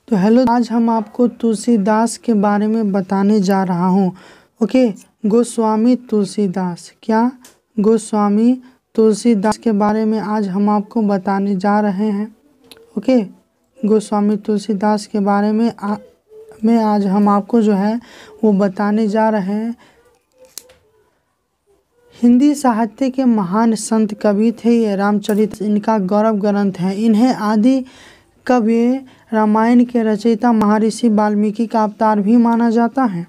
तो हेलो, आज हम आपको तुलसीदास के बारे में बताने जा रहा हूँ। ओके, गोस्वामी तुलसीदास, क्या गोस्वामी तुलसीदास के बारे में आज हम आपको बताने जा रहे हैं। ओके, गोस्वामी तुलसीदास के बारे में आज हम आपको जो है वो बताने जा रहे हैं। हिंदी साहित्य के महान संत कवि थे ये। रामचरित इनका गौरव ग्रंथ है। इन्हें आदि कवि रामायण के रचयिता महर्षि वाल्मीकि का अवतार भी माना जाता है।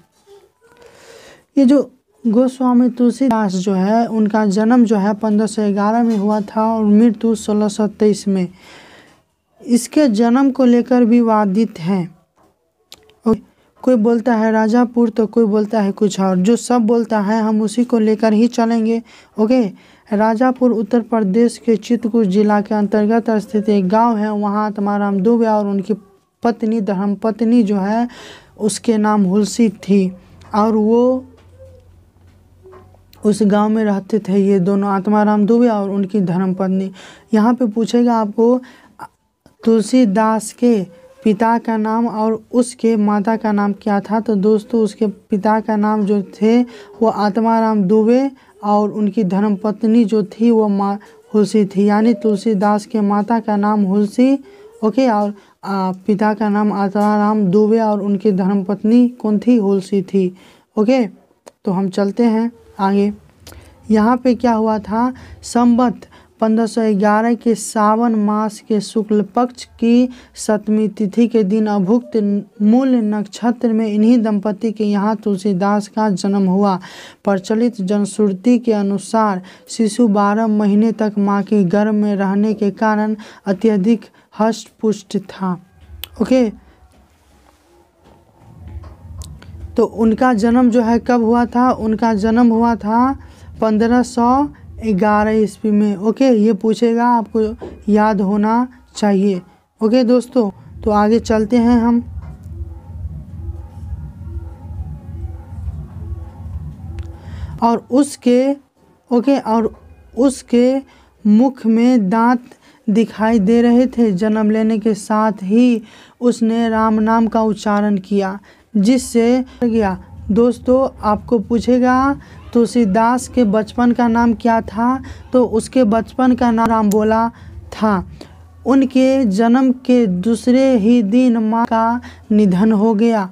ये जो गोस्वामी तुलसीदास जो है उनका जन्म जो है 1511 में हुआ था और मृत्यु 1623 में। इसके जन्म को लेकर विवादित है। कोई बोलता है राजापुर तो कोई बोलता है कुछ और। जो सब बोलता है हम उसी को लेकर ही चलेंगे। ओके, राजापुर उत्तर प्रदेश के चित्रकूट जिला के अंतर्गत स्थित एक गांव है। वहाँ आत्माराम दुबे और उनकी पत्नी धर्मपत्नी जो है उसके नाम हुलसी थी और वो उस गांव में रहते थे। ये दोनों आत्माराम दुबे और उनकी धर्मपत्नी। यहाँ पे पूछेगा आपको तुलसीदास के पिता का नाम और उसके माता का नाम क्या था। तो दोस्तों, उसके पिता का नाम जो थे वो आत्माराम दुबे और उनकी धर्मपत्नी जो थी वो माँ हुलसी थी। यानी तुलसीदास के माता का नाम हुलसी, ओके, और पिता का नाम आत्माराम दुबे और उनकी धर्मपत्नी कौन थी? हुलसी थी। ओके, तो हम चलते हैं आगे। यहाँ पे क्या हुआ था? संवत 1511 के सावन मास के शुक्ल पक्ष की 7वीं तिथि के दिन अभुक्त मूल नक्षत्र में इन्हीं दंपति के यहाँ तुलसीदास का जन्म हुआ। प्रचलित जनश्रुति के अनुसार शिशु 12 महीने तक माँ के गर्भ में रहने के कारण अत्यधिक हष्ट-पुष्ट था। ओके, तो उनका जन्म जो है कब हुआ था? उनका जन्म हुआ था 1511 ईस्वी में। ओके, ये पूछेगा, आपको याद होना चाहिए। ओके दोस्तों, तो आगे चलते हैं हम। और उसके मुख में दांत दिखाई दे रहे थे। जन्म लेने के साथ ही उसने राम नाम का उच्चारण किया जिससे गया। दोस्तों, आपको पूछेगा तुलसीदास के बचपन का नाम क्या था? तो उसके बचपन का नाम रामबोला था। उनके जन्म के दूसरे ही दिन माँ का निधन हो गया।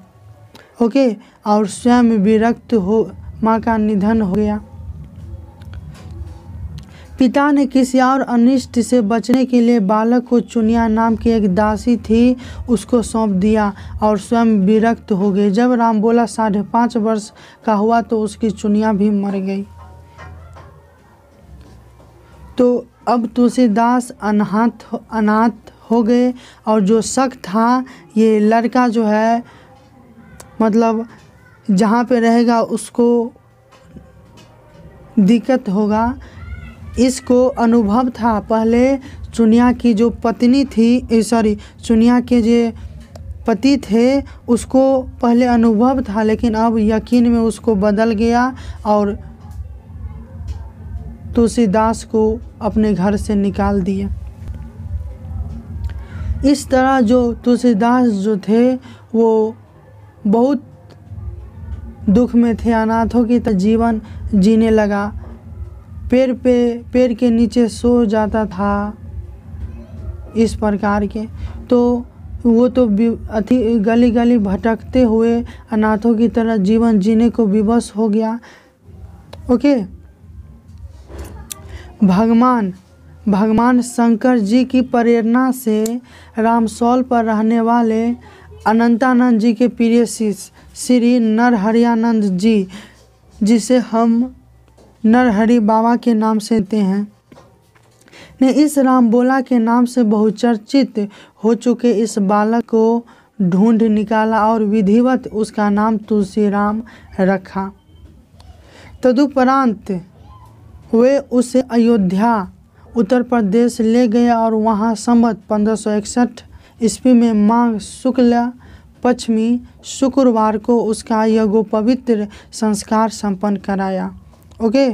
ओके, और स्वयं विरक्त हो माँ का निधन हो गया। पिता ने किसी और अनिष्ट से बचने के लिए बालक को चुनिया नाम की एक दासी थी उसको सौंप दिया और स्वयं विरक्त हो गए। जब रामबोला 5.5 वर्ष का हुआ तो उसकी चुनिया भी मर गई। तो अब तुलसीदास अनाथ हो गए और जो शक था ये लड़का जो है मतलब जहाँ पे रहेगा उसको दिक्कत होगा, इसको अनुभव था। पहले चुनिया की जो पत्नी थी, चुनिया के जो पति थे उसको पहले अनुभव था, लेकिन अब यकीन में उसको बदल गया और तुलसीदास को अपने घर से निकाल दिया। इस तरह जो तुलसीदास जो थे वो बहुत दुख में थे। अनाथों की तरह जीवन जीने लगा। पेड़ के नीचे सो जाता था इस प्रकार के। तो वो तो गली गली भटकते हुए अनाथों की तरह जीवन जीने को विवश हो गया। ओके, भगवान शंकर जी की प्रेरणा से रामसौल पर रहने वाले अनंतानंद जी के प्रिय शिष्य श्री नरहरियानंद जी, जिसे हम नरहरि बाबा के नाम से लेते हैं, ने इस रामबोला के नाम से बहुचर्चित हो चुके इस बालक को ढूंढ निकाला और विधिवत उसका नाम तुलसीराम रखा। तदुपरांत वे उसे अयोध्या उत्तर प्रदेश ले गए और वहां संवत 1561 ईस्वी में माघ शुक्ल पश्चिमी शुक्रवार को उसका यज्ञोपवीत संस्कार संपन्न कराया। ओके,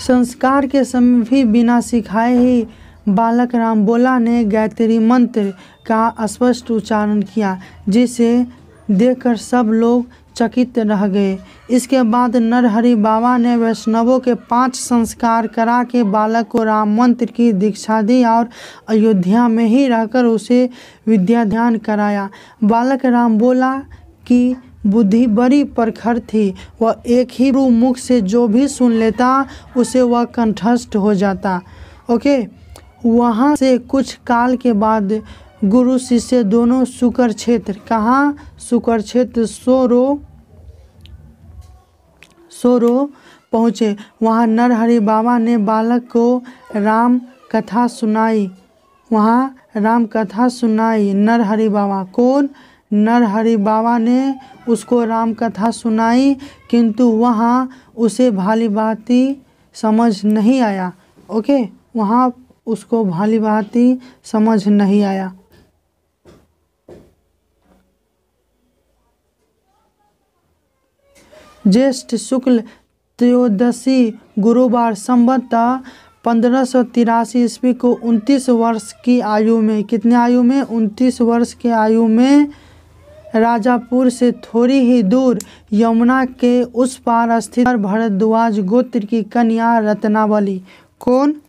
संस्कार के समय भी बिना सिखाए ही बालक राम बोला ने गायत्री मंत्र का स्पष्ट उच्चारण किया, जिसे देखकर सब लोग चकित रह गए। इसके बाद नरहरि बाबा ने वैष्णवों के 5 संस्कार करा के बालक को राम मंत्र की दीक्षा दी और अयोध्या में ही रहकर उसे विद्या ध्यान कराया। बालक राम बोला कि बुद्धि बड़ी प्रखर थी, वह एक ही मुख से जो भी सुन लेता उसे वह कंठस्थ हो जाता। ओके, वहाँ से कुछ काल के बाद गुरु शिष्य दोनों शुकर क्षेत्र, कहाँ शुकर क्षेत्र, सोरो पहुँचे। वहाँ नरहरि बाबा ने बालक को राम कथा सुनाई। नरहरि बाबा कौन? नरहरि बाबा ने उसको राम कथा सुनाई, किंतु वहाँ उसे भाली भांति समझ नहीं आया। ओके, वहाँ उसको भाली भांति समझ नहीं आया। ज्येष्ठ शुक्ल त्रयोदशी गुरुवार संवत 1583 ईस्वी को 29 वर्ष की आयु में, कितने आयु में? 29 वर्ष की आयु में राजापुर से थोड़ी ही दूर यमुना के उस पार स्थित भरद्वाज गोत्र की कन्या रत्नावली, कौन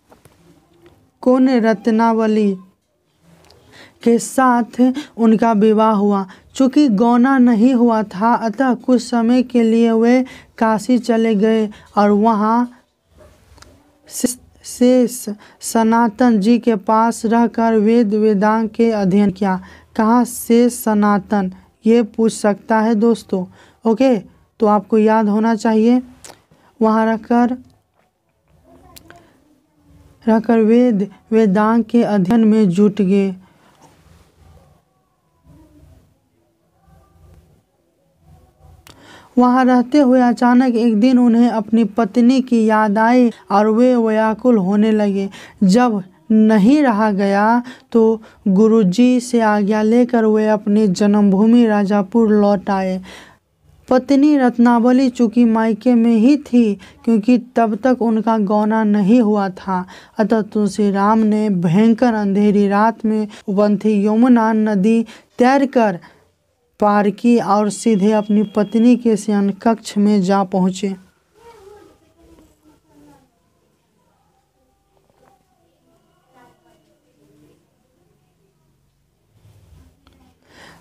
रत्नावली के साथ उनका विवाह हुआ। चूँकि गौना नहीं हुआ था, अतः कुछ समय के लिए वे काशी चले गए और वहाँ शेष सनातन जी के पास रहकर वेद वेदांग के अध्ययन किया। कहाँ शेष सनातन, ये पूछ सकता है दोस्तों। ओके, तो आपको याद होना चाहिए। वहाँ रहकर वेद वेदांग के अध्ययन में जुट गए। वहाँ रहते हुए अचानक एक दिन उन्हें अपनी पत्नी की याद आई और वे व्याकुल होने लगे। जब नहीं रहा गया तो गुरुजी से आज्ञा लेकर वे अपनी जन्मभूमि राजापुर लौट आए। पत्नी रत्नावली चूँकि मायके में ही थी, क्योंकि तब तक उनका गौना नहीं हुआ था, अतः तुलसी राम ने भयंकर अंधेरी रात में उबलती यमुना नदी तैरकर पार की और सीधे अपनी पत्नी के शयन कक्ष में जा पहुँचे।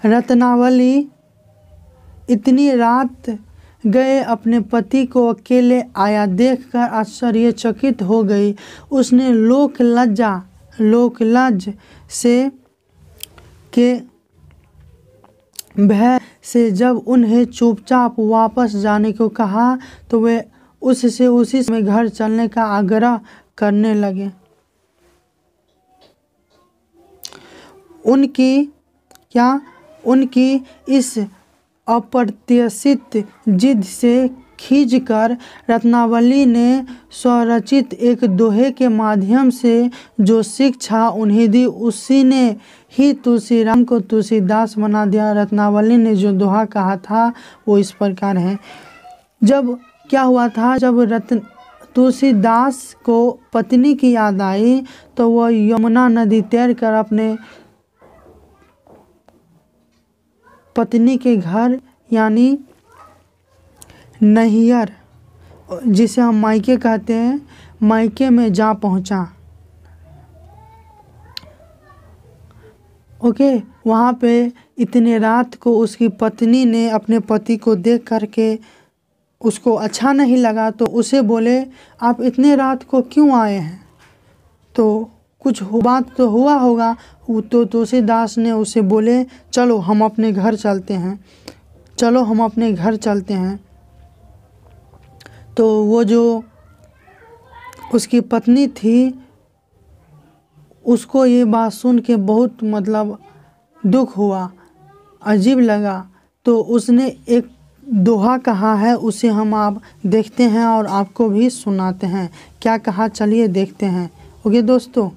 रत्नावली इतनी रात गए अपने पति को अकेले आया देखकर आश्चर्यचकित हो गई। उसने लोक लज्ज से के भय से जब उन्हें चुपचाप वापस जाने को कहा तो वे उससे उसी समय घर चलने का आग्रह करने लगे। उनकी इस अप्रत्याशित जिद से खींचकर रत्नावली ने स्वरचित एक दोहे के माध्यम से जो शिक्षा उन्हें दी, उसी ने ही तुलसीराम को तुलसीदास बना दिया। रत्नावली ने जो दोहा कहा था वो इस प्रकार है। जब क्या हुआ था, जब तुलसीदास को पत्नी की याद आई तो वह यमुना नदी तैरकर अपने पत्नी के घर यानी नैहर, जिसे हम मायके कहते हैं, मायके में जा पहुंचा। ओके, वहाँ पे इतने रात को उसकी पत्नी ने अपने पति को देख करके उसको अच्छा नहीं लगा तो उसे बोले, आप इतने रात को क्यों आए हैं? तो कुछ बात तो हुआ होगा। तो तुलसीदास ने उसे बोले, चलो हम अपने घर चलते हैं। तो वो जो उसकी पत्नी थी उसको ये बात सुन के बहुत दुख हुआ, अजीब लगा। तो उसने एक दोहा कहा है, उसे हम आप देखते हैं और आपको भी सुनाते हैं। क्या कहा, चलिए देखते हैं। ओके दोस्तों,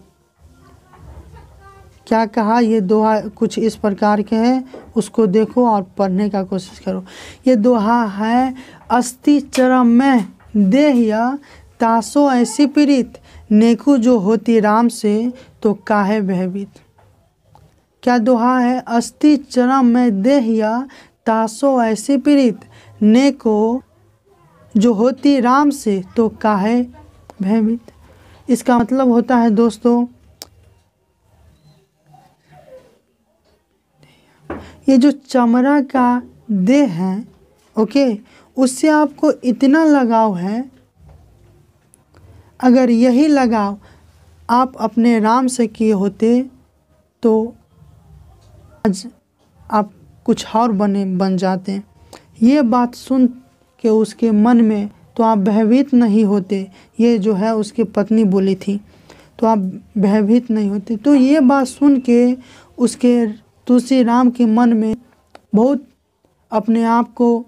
क्या कहा, ये दोहा कुछ इस प्रकार के है, उसको देखो और पढ़ने का कोशिश करो। ये दोहा है, अस्ति चरम में देह्य तासो ऐसी प्रीत नेकु जो होती राम से तो काहे भयभीत। क्या दोहा है? अस्ति चरम में देहिया तासो ऐसी प्रीत नेको जो होती राम से तो काहे भयभीत। इसका मतलब होता है दोस्तों, ये जो चमड़ा का देह है, ओके, उससे आपको इतना लगाव है, अगर यही लगाव आप अपने राम से किए होते तो आज आप कुछ और बन जाते। ये बात सुन के उसके मन में तो आप भयभीत नहीं होते। ये जो है उसकी पत्नी बोली थी, तो आप भयभीत नहीं होते। तो ये बात सुन के उसके तुलसी राम के मन में बहुत अपने आप को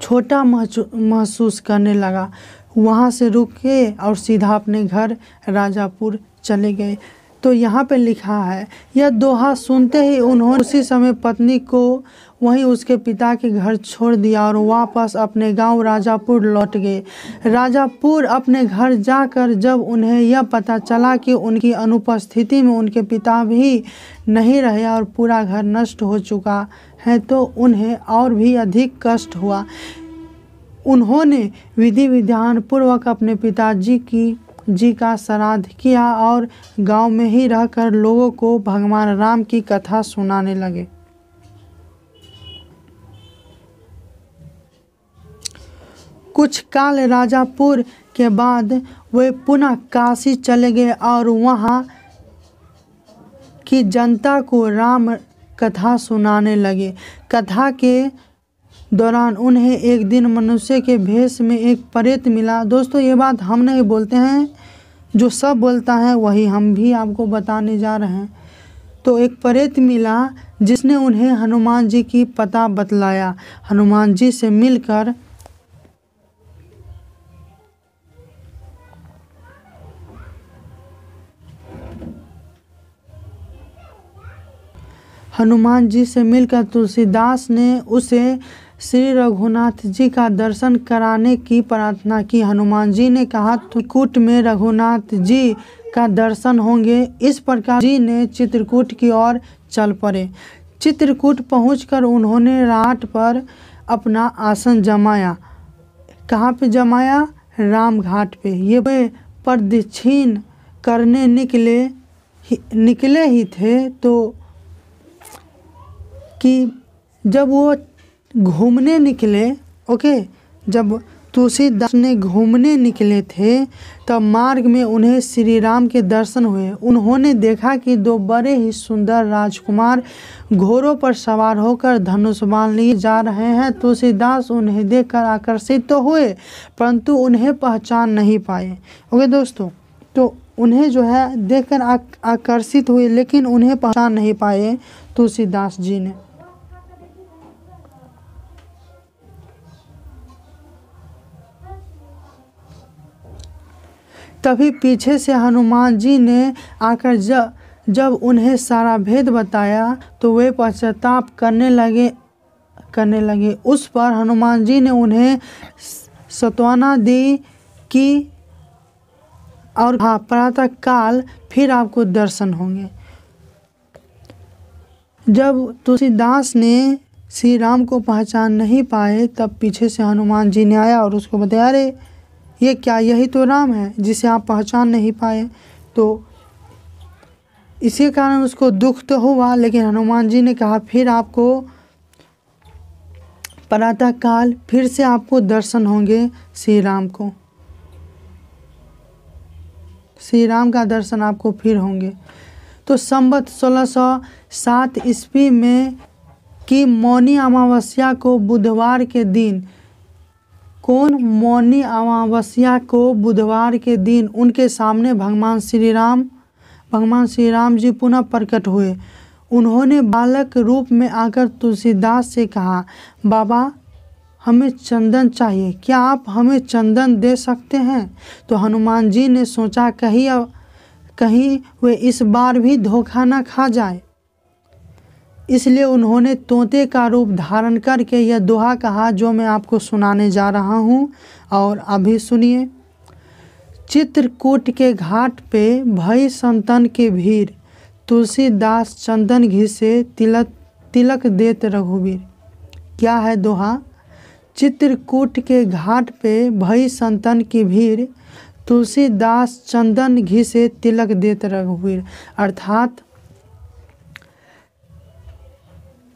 छोटा महसूस करने लगा। वहाँ से रुके और सीधा अपने घर राजापुर चले गए। तो यहाँ पे लिखा है, यह दोहा सुनते ही उन्होंने उसी समय पत्नी को वहीं उसके पिता के घर छोड़ दिया और वापस अपने गांव राजापुर लौट गए। राजापुर अपने घर जाकर जब उन्हें यह पता चला कि उनकी अनुपस्थिति में उनके पिता भी नहीं रहे और पूरा घर नष्ट हो चुका है, तो उन्हें और भी अधिक कष्ट हुआ। उन्होंने विधि विधान पूर्वक अपने पिताजी जी का श्राद्ध किया और गांव में ही रहकर लोगों को भगवान राम की कथा सुनाने लगे। कुछ काल राजापुर के बाद वे पुनः काशी चले गए और वहां की जनता को राम कथा सुनाने लगे। कथा के दौरान उन्हें एक दिन मनुष्य के भेष में एक प्रेत मिला। दोस्तों, ये बात हम नहीं बोलते हैं, जो सब बोलता है वही हम भी आपको बताने जा रहे हैं। तो एक प्रेत मिला जिसने उन्हें हनुमान जी की पता बतलाया। हनुमान जी से मिलकर तुलसीदास ने उसे श्री रघुनाथ जी का दर्शन कराने की प्रार्थना की। हनुमान जी ने कहा, चित्रकूट में रघुनाथ जी का दर्शन होंगे। इस प्रकार जी ने चित्रकूट की ओर चल पड़े। चित्रकूट पहुंचकर उन्होंने राट पर अपना आसन जमाया। कहाँ पे जमाया? राम घाट पे। ये वे प्रदक्षिण करने निकले ही थे तो कि जब वो घूमने निकले, ओके, जब तुलसीदास ने घूमने निकले थे तब मार्ग में उन्हें श्री राम के दर्शन हुए। उन्होंने देखा कि दो बड़े ही सुंदर राजकुमार घोड़ों पर सवार होकर धनुष बाण लिए जा रहे हैं। तुलसीदास उन्हें देखकर आकर्षित तो हुए परंतु उन्हें पहचान नहीं पाए। ओके दोस्तों, तो उन्हें जो है देखकर आकर्षित हुए लेकिन उन्हें पहचान नहीं पाए तुलसीदास जी ने। तभी पीछे से हनुमान जी ने आकर जब उन्हें सारा भेद बताया तो वे पश्चाताप करने लगे। उस पर हनुमान जी ने उन्हें सांत्वना दी कि और हाँ, प्रातः काल फिर आपको दर्शन होंगे। जब तुलसीदास ने श्री राम को पहचान नहीं पाए तब पीछे से हनुमान जी ने आया और उसको बताया, अरे ये क्या, यही तो राम है जिसे आप पहचान नहीं पाए। तो इसी कारण उसको दुख तो हुआ, लेकिन हनुमान जी ने कहा फिर आपको प्रातः काल फिर से आपको दर्शन होंगे श्री राम को। श्री राम का दर्शन आपको फिर होंगे। तो संवत 1607 ईस्वी में की मौनी अमावस्या को बुधवार के दिन, मौनी अमावस्या को बुधवार के दिन उनके सामने भगवान श्री राम जी पुनः प्रकट हुए। उन्होंने बालक रूप में आकर तुलसीदास से कहा, बाबा हमें चंदन चाहिए, क्या आप हमें चंदन दे सकते हैं? तो हनुमान जी ने सोचा कहीं वे इस बार भी धोखा न खा जाए। इसलिए उन्होंने तोते का रूप धारण करके यह दोहा कहा जो मैं आपको सुनाने जा रहा हूँ, और अभी सुनिए। चित्रकूट के घाट पे भई संतन के भीड़, तुलसीदास चंदन घी से तिलक देत रघुवीर। क्या है दोहा? चित्रकूट के घाट पे भई संतन की भीड़, तुलसीदास चंदन घी से तिलक देत रघुवीर। अर्थात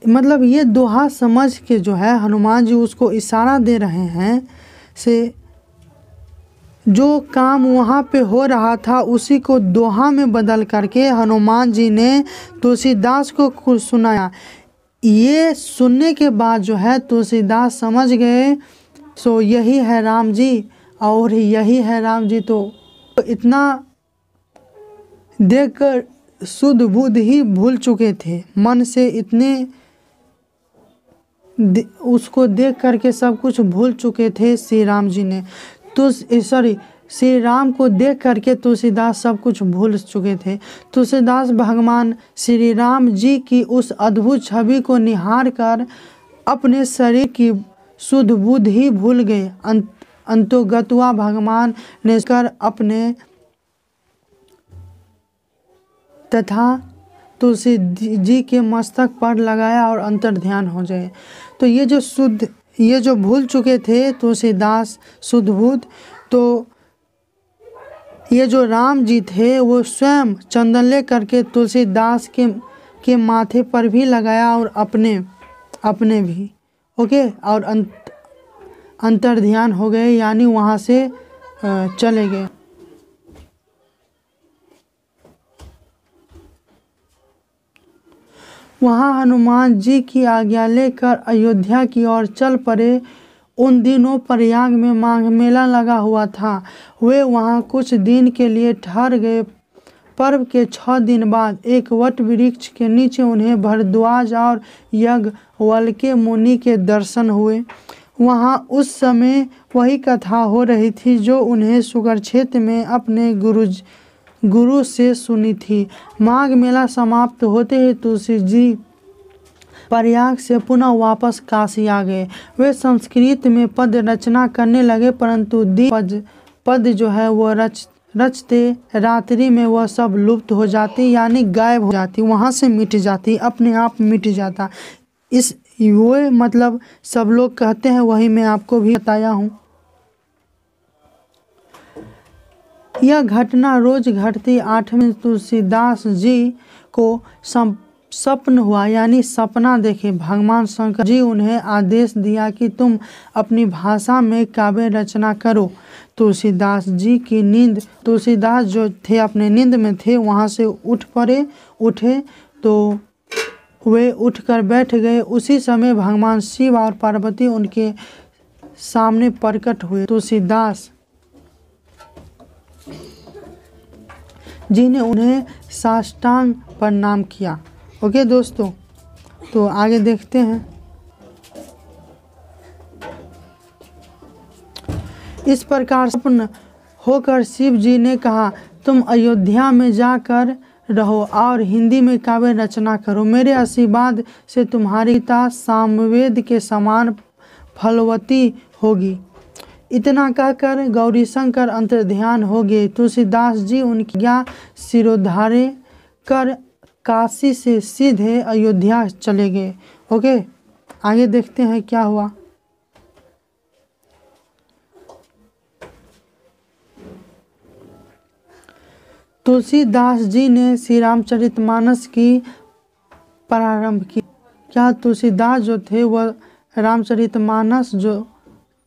मतलब ये दोहा समझ के जो है हनुमान जी उसको इशारा दे रहे हैं से जो काम वहाँ पे हो रहा था उसी को दोहा में बदल करके हनुमान जी ने तुलसीदास को कुछ सुनाया। ये सुनने के बाद जो है तुलसीदास समझ गए सो यही है राम जी, और यही है राम जी। तो इतना देखकर शुद्ध बुद्ध ही भूल चुके थे, मन से इतने उसको देख करके सब कुछ भूल चुके थे श्री राम जी ने। श्री राम को देख करके तुलसीदास सब कुछ भूल चुके थे। तुलसीदास भगवान श्री राम जी की उस अद्भुत छवि को निहार कर अपने शरीर की शुद्ध बुद्ध ही भूल गए। अंतोगत्वा भगवान ने कर अपने तथा तुलसी जी के मस्तक पर लगाया और अंतर ध्यान हो जाए। तो ये जो भूल चुके थे तुलसीदास शुद्ध बुद्ध, तो ये जो राम जी थे वो स्वयं चंदन ले करके तुलसीदास के माथे पर भी लगाया और अपने भी ओके, और अंतर ध्यान हो गए, यानी वहाँ से चले गए। वहाँ हनुमान जी की आज्ञा लेकर अयोध्या की ओर चल पड़े। उन दिनों प्रयाग में माघ मेला लगा हुआ था। वे वहाँ कुछ दिन के लिए ठहर गए। पर्व के 6 दिन बाद एक वट वृक्ष के नीचे उन्हें भरद्वाज और याज्ञवल्क्य मुनि के दर्शन हुए। वहाँ उस समय वही कथा हो रही थी जो उन्हें सुगरक्षेत्र में अपने गुरु से सुनी थी। माघ मेला समाप्त होते ही तुलसी जी प्रयाग से पुनः वापस काशी आ गए। वे संस्कृत में पद रचना करने लगे, परंतु पद जो है वो रचते रात्रि में वह सब लुप्त हो जाती, यानी गायब हो जाती, वहाँ से मिट जाती, अपने आप मिट जाता। वो मतलब सब लोग कहते हैं, वही मैं आपको भी बताया हूँ। यह घटना रोज घटती। 8वें तुलसीदास जी को स्वप्न हुआ, यानी सपना देखे। भगवान शंकर जी उन्हें आदेश दिया कि तुम अपनी भाषा में काव्य रचना करो। तुलसीदास जो थे अपने नींद में थे, वहाँ से उठे तो वे उठकर बैठ गए। उसी समय भगवान शिव और पार्वती उनके सामने प्रकट हुए। तुलसीदास जी ने उन्हें साष्टांग प्रणाम किया। ओके दोस्तों, तो आगे देखते हैं। इस प्रकार सपन होकर शिव जी ने कहा, तुम अयोध्या में जाकर रहो और हिंदी में काव्य रचना करो। मेरे आशीर्वाद से तुम्हारी पिता सामवेद के समान फलवती होगी। इतना कहकर गौरीशंकर अंतर्ध्यान हो गए। तुलसीदास जी उनकी आज्ञा सिरोधार्य कर काशी से सीधे अयोध्या चले गए। ओके, आगे देखते हैं क्या हुआ। तुलसीदास जी ने श्री रामचरितमानस की प्रारंभ की। क्या तुलसीदास जो थे वह रामचरितमानस जो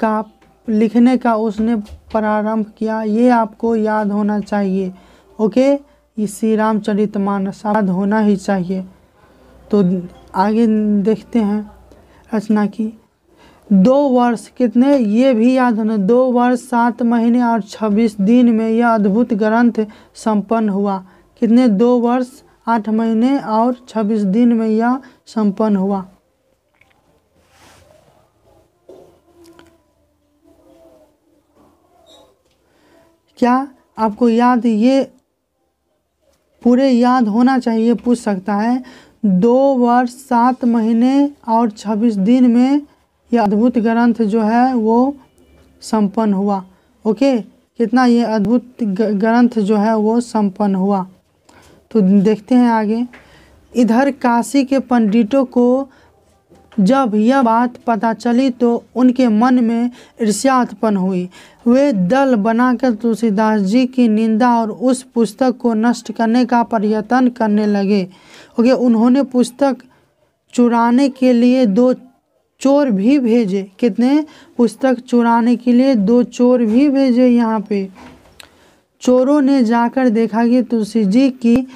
का लिखने का उसने प्रारंभ किया, ये आपको याद होना चाहिए। ओके, ये श्री रामचरितमानस याद होना ही चाहिए। तो आगे देखते हैं रचना की। 2 वर्ष कितने, ये भी याद होना, 2 वर्ष 7 महीने और 26 दिन में यह अद्भुत ग्रंथ संपन्न हुआ। कितने, 2 वर्ष 8 महीने और 26 दिन में यह संपन्न हुआ। क्या आपको याद, ये पूरे याद होना चाहिए, पूछ सकता है। 2 वर्ष 7 महीने और 26 दिन में यह अद्भुत ग्रंथ जो है वो संपन्न हुआ। ओके, कितना ये अद्भुत ग्रंथ जो है वो संपन्न हुआ। तो देखते हैं आगे। इधर काशी के पंडितों को जब यह बात पता चली तो उनके मन में ईर्ष्या उत्पन्न हुई। वे दल बनाकर तुलसीदास जी की निंदा और उस पुस्तक को नष्ट करने का प्रयत्न करने लगे। ओके, उन्होंने पुस्तक चुराने के लिए 2 चोर भी भेजे। कितने? पुस्तक चुराने के लिए 2 चोर भी भेजे। यहाँ पे चोरों ने जाकर देखा कि तुलसी जी की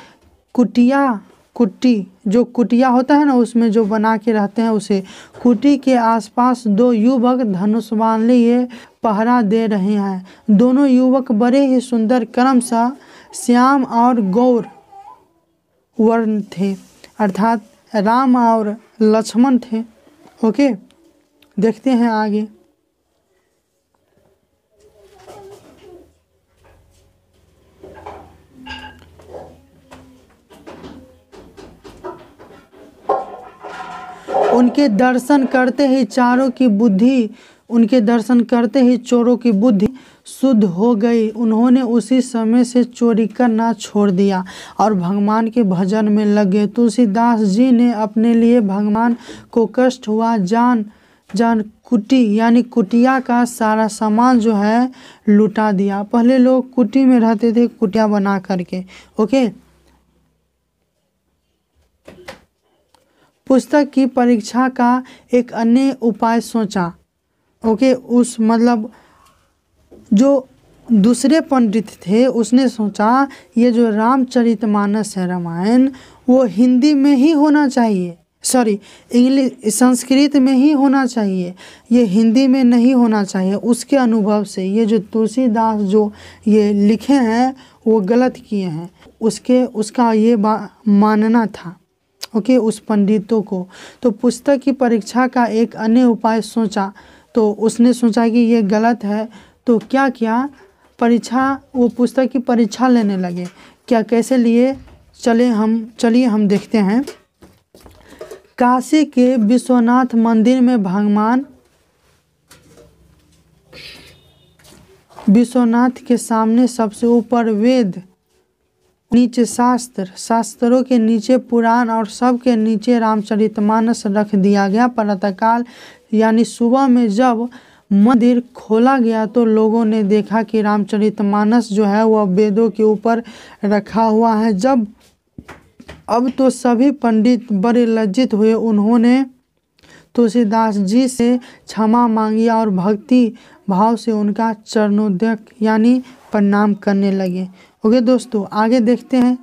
कुटी जो कुटिया होता है ना, उसमें जो बना के रहते हैं उसे, कुटी के आसपास 2 युवक धनुष बाण लिए पहरा दे रहे हैं। दोनों युवक बड़े ही सुंदर क्रमशः श्याम और गौर वर्ण थे, अर्थात राम और लक्ष्मण थे। ओके, देखते हैं आगे। उनके दर्शन करते ही चोरों की बुद्धि शुद्ध हो गई। उन्होंने उसी समय से चोरी करना छोड़ दिया और भगवान के भजन में लगे। तुलसीदास जी ने अपने लिए भगवान को कष्ट हुआ जान कुटी यानी कुटिया का सारा सामान जो है लुटा दिया। पहले लोग कुटी में रहते थे, कुटिया बना करके। ओके, पुस्तक की परीक्षा का एक अन्य उपाय सोचा। ओके, उस मतलब जो दूसरे पंडित थे उसने सोचा ये जो रामचरितमानस है, रामायण, वो हिंदी में ही होना चाहिए, संस्कृत में ही होना चाहिए, ये हिंदी में नहीं होना चाहिए। उसके अनुभव से ये जो तुलसीदास जो ये लिखे हैं वो गलत किए हैं, उसका ये मानना था। ओके, उस पंडितों को। तो पुस्तक की परीक्षा का एक अन्य उपाय सोचा। तो उसने सोचा कि ये गलत है, तो क्या किया, वो पुस्तक की परीक्षा लेने लगे। क्या, कैसे लिए? चलिए हम देखते हैं। काशी के विश्वनाथ मंदिर में भगवान विश्वनाथ के सामने सबसे ऊपर वेद, नीचे शास्त्रों के नीचे पुराण और सबके नीचे रामचरितमानस रख दिया गया। प्रातःकाल यानी सुबह में जब मंदिर खोला गया तो लोगों ने देखा कि रामचरितमानस जो है वह वेदों के ऊपर रखा हुआ है। अब तो सभी पंडित बड़े लज्जित हुए। उन्होंने तुलसीदास जी से क्षमा मांगी और भक्ति भाव से उनका चरणोदक यानी प्रणाम करने लगे। ओके दोस्तों, आगे देखते हैं।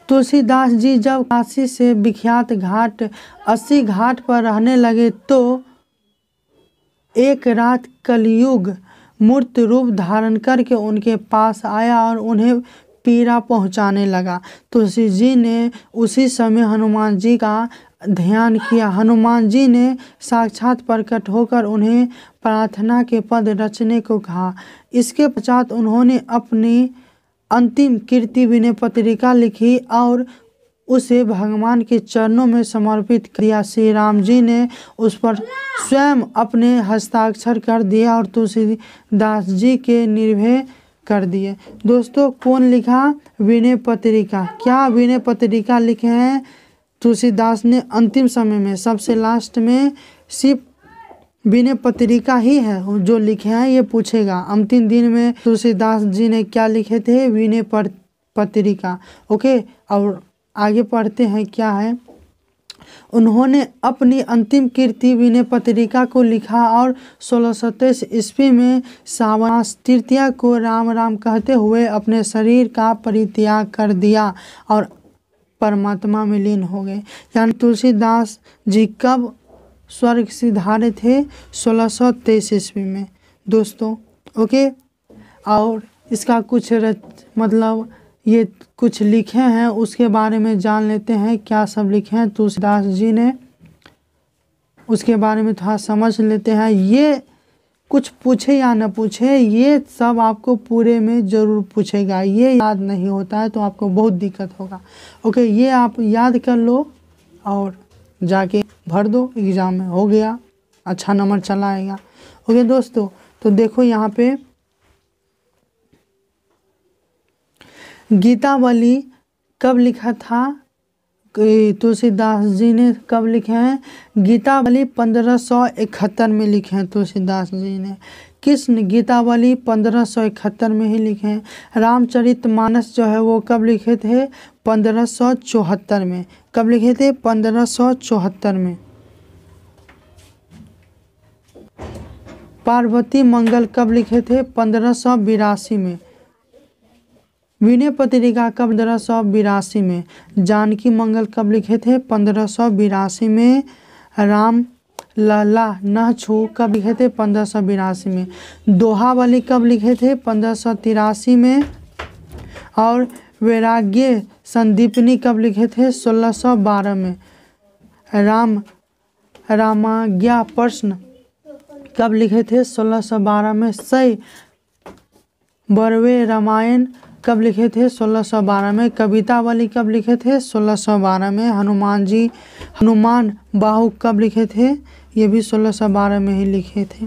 तुलसीदास जी जब काशी से विख्यात घाट 80 घाट पर रहने लगे तो एक रात कलयुग मूर्त रूप धारण करके उनके पास आया और उन्हें पीड़ा पहुंचाने लगा। तुलसी जी ने उसी समय हनुमान जी का ध्यान किया। हनुमान जी ने साक्षात प्रकट होकर उन्हें प्रार्थना के पद रचने को कहा। इसके पश्चात उन्होंने अपनी अंतिम कीर्ति विनय पत्रिका लिखी और उसे भगवान के चरणों में समर्पित किया। श्री राम जी ने उस पर स्वयं अपने हस्ताक्षर कर दिया और तुलसीदास जी के निर्भय कर दिए। दोस्तों, कौन लिखा? विनय पत्रिका। क्या विनय पत्रिका लिखे हैं तुलसीदास ने अंतिम समय में? सबसे लास्ट में सिर्फ विनय पत्रिका ही है जो लिखे हैं, ये पूछेगा। अंतिम दिन में तुलसीदास जी ने क्या लिखे थे? विनय पत्रिका। ओके, और आगे पढ़ते हैं क्या है। उन्होंने अपनी अंतिम कीर्ति विनय पत्रिका को लिखा और 1623 ईस्वी में सावन तृतीया को राम राम कहते हुए अपने शरीर का परित्याग कर दिया और परमात्मा में लीन हो गए। यानी तुलसीदास जी कब स्वर्ग सिधारे थे? 1623 ईस्वी में दोस्तों। ओके, और इसका कुछ मतलब ये कुछ लिखे हैं उसके बारे में जान लेते हैं। क्या सब लिखे हैं तुलसीदास जी ने, उसके बारे में थोड़ा समझ लेते हैं। ये कुछ पूछे या न पूछे, ये सब आपको पूरे में ज़रूर पूछेगा। ये याद नहीं होता है तो आपको बहुत दिक्कत होगा। ओके, ये आप याद कर लो और जाके भर दो, एग्ज़ाम में हो गया, अच्छा नंबर चला आएगा। ओके दोस्तों, तो देखो यहाँ पे गीतावली कब लिखा था, तुलसीदास जी ने कब लिखे हैं? गीतावली 1571 में लिखे हैं तुलसीदास जी ने। किस गीतावली 1571 में ही लिखे हैं। रामचरितमानस जो है वो कब लिखे थे? 1574 में। कब लिखे थे? 1574 में। पार्वती मंगल कब लिखे थे? 1582 में। विनय पत्रिका कब? 1582 में। जानकी मंगल कब लिखे थे? 1582 में। राम लला न छू कब लिखे थे? 1582 में। दोहावली कब लिखे थे? 1583 में। और वैराग्य संदीपनी कब लिखे थे? 1612 में। रामाज्ञा प्रश्न कब लिखे थे? 1612 में। सई बरवे रामायण कब लिखे थे? 1612 में। कवितावली कब लिखे थे? 1612 में। हनुमान बाहु कब लिखे थे? ये भी 1612 में ही लिखे थे।